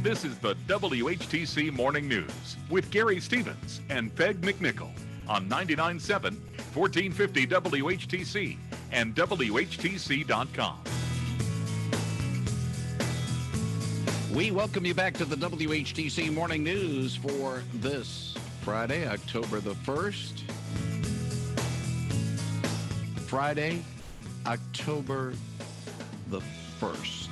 This is the WHTC Morning News with Gary Stevens and Peg McNichol on 99.7, 1450 WHTC and WHTC.com. We welcome you back to the WHTC Morning News for this Friday, October the 1st. Friday, October the 1st.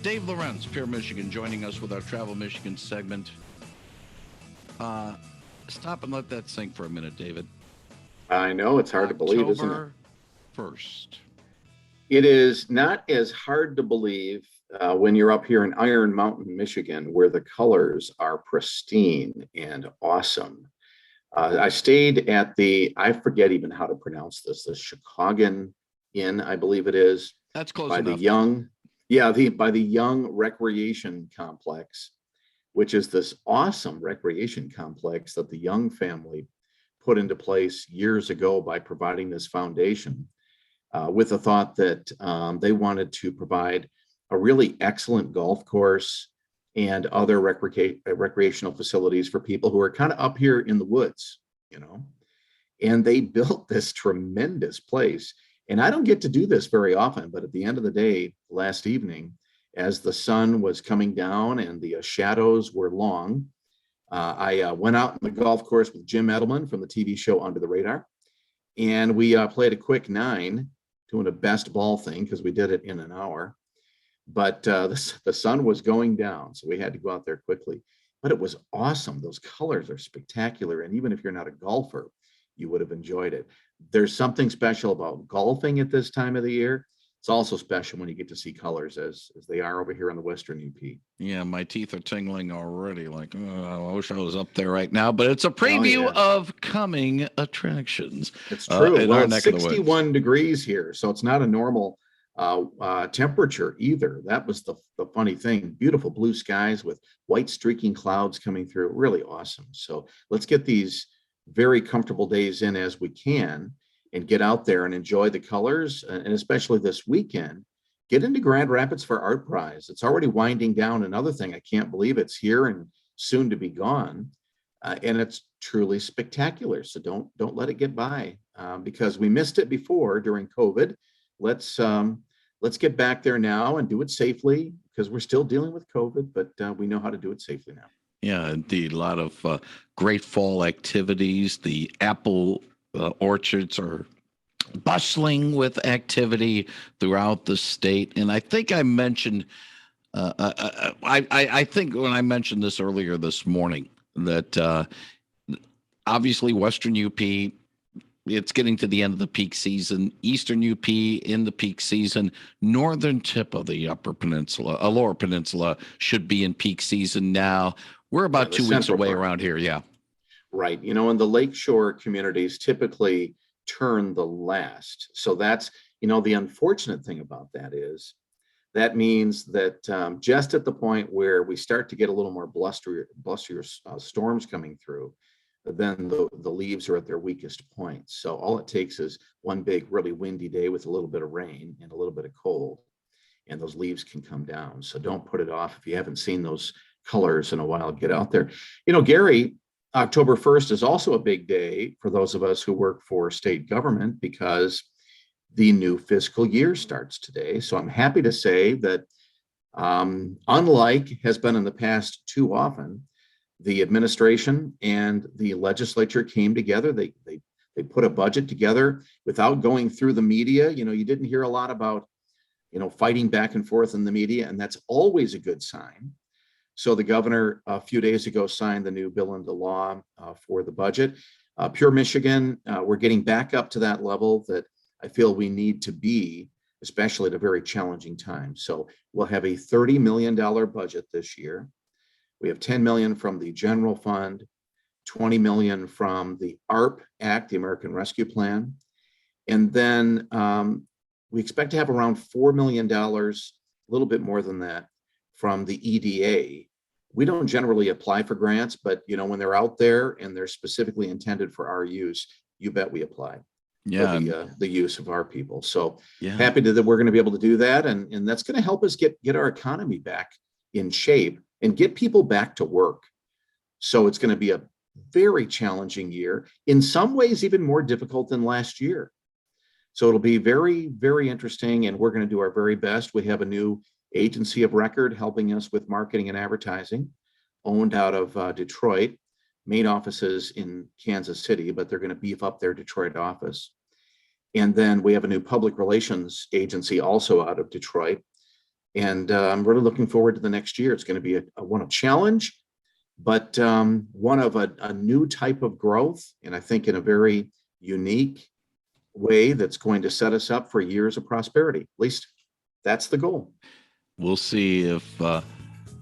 Dave Lorenz, Pure Michigan, joining us with our Travel Michigan segment. Stop and let that sink for a minute, David. I know, it's hard to believe, isn't it? October 1st. It is not as hard to believe when you're up here in Iron Mountain, Michigan, where the colors are pristine and awesome. I stayed at I forget even how to pronounce this, the Chicagoan Inn, I believe it is. That's close by enough. By the Young Recreation Complex, which is this awesome recreation complex that the Young family put into place years ago by providing this foundation with the thought that they wanted to provide a really excellent golf course and other recreational facilities for people who are kind of up here in the woods, and they built this tremendous place. And I don't get to do this very often, but at the end of the day, last evening, as the sun was coming down and the shadows were long, I went out on the golf course with Jim Edelman from the TV show Under the Radar. And we played a quick 9, doing a best ball thing because we did it in an hour. But the sun was going down, so we had to go out there quickly. But it was awesome. Those colors are spectacular. And even if you're not a golfer, you would have enjoyed it. There's something special about golfing at this time of the year. It's also special when you get to see colors as they are over here in the Western UP. Yeah, my teeth are tingling already. Like, I wish I was up there right now. But it's a preview of coming attractions. It's true. Well, it's 61 degrees here, so it's not a normal temperature either. That was the funny thing. Beautiful blue skies with white streaking clouds coming through. Really awesome. So let's get these very comfortable days in as we can and get out there and enjoy the colors, and especially this weekend, get into Grand Rapids for Art Prize. It's already winding down. Another thing, I can't believe it's here and soon to be gone, and it's truly spectacular. So don't let it get by because we missed it before during COVID. Let's get back there now and do it safely because we're still dealing with COVID, but we know how to do it safely now. Yeah, indeed. A lot of great fall activities. The apple orchards are bustling with activity throughout the state. And I think I mentioned, I think when I mentioned this earlier this morning, that obviously Western UP, it's getting to the end of the peak season. Eastern UP in the peak season. Northern tip of the Upper Peninsula, Lower Peninsula should be in peak season now. We're about 2 weeks away around here. Yeah. Right. And the lakeshore communities typically turn the last. So that's, the unfortunate thing about that is that means that just at the point where we start to get a little more blustery storms coming through, then the leaves are at their weakest point. So all it takes is one big, really windy day with a little bit of rain and a little bit of cold, and those leaves can come down. So don't put it off. If you haven't seen those colors in a while, get out there. Gary, October 1st is also a big day for those of us who work for state government because the new fiscal year starts today. So I'm happy to say that unlike has been in the past too often, the administration and the legislature came together. They put a budget together without going through the media. You didn't hear a lot about, fighting back and forth in the media, and that's always a good sign. So the governor a few days ago signed the new bill into law for the budget. Pure Michigan, we're getting back up to that level that I feel we need to be, especially at a very challenging time. So we'll have a $30 million budget this year. We have $10 million from the general fund, $20 million from the ARP Act, the American Rescue Plan. And then we expect to have around $4 million, a little bit more than that, from the EDA. We don't generally apply for grants, but when they're out there and they're specifically intended for our use, you bet we apply. Yeah. the use of our people. So Yeah. happy that we're going to be able to do that. And that's going to help us get our economy back in shape and get people back to work. So it's going to be a very challenging year, in some ways even more difficult than last year. So it'll be very, very interesting, and we're going to do our very best. We have a new agency of record helping us with marketing and advertising, owned out of Detroit. Main offices in Kansas City, but they're going to beef up their Detroit office. And then we have a new public relations agency also out of Detroit. And I'm really looking forward to the next year. It's going to be one of challenge, but one of a new type of growth. And I think in a very unique way that's going to set us up for years of prosperity. At least that's the goal. We'll see if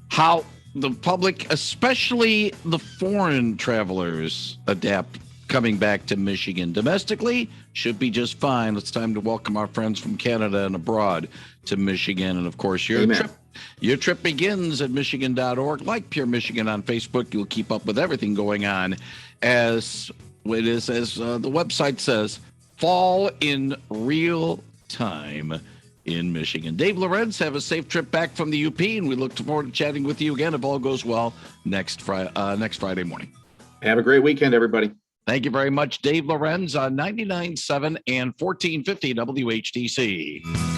how the public, especially the foreign travelers, adapt coming back to Michigan. Domestically, should be just fine. It's time to welcome our friends from Canada and abroad to Michigan. And of course, your trip begins at michigan.org. Like Pure Michigan on Facebook. You'll keep up with everything going on as it is, as the website says, fall in real time in Michigan. Dave Lorenz, have a safe trip back from the UP, and we look forward to chatting with you again if all goes well next Friday morning. Have a great weekend, everybody. Thank you very much, Dave Lorenz on 99.7 and 1450 WHTC.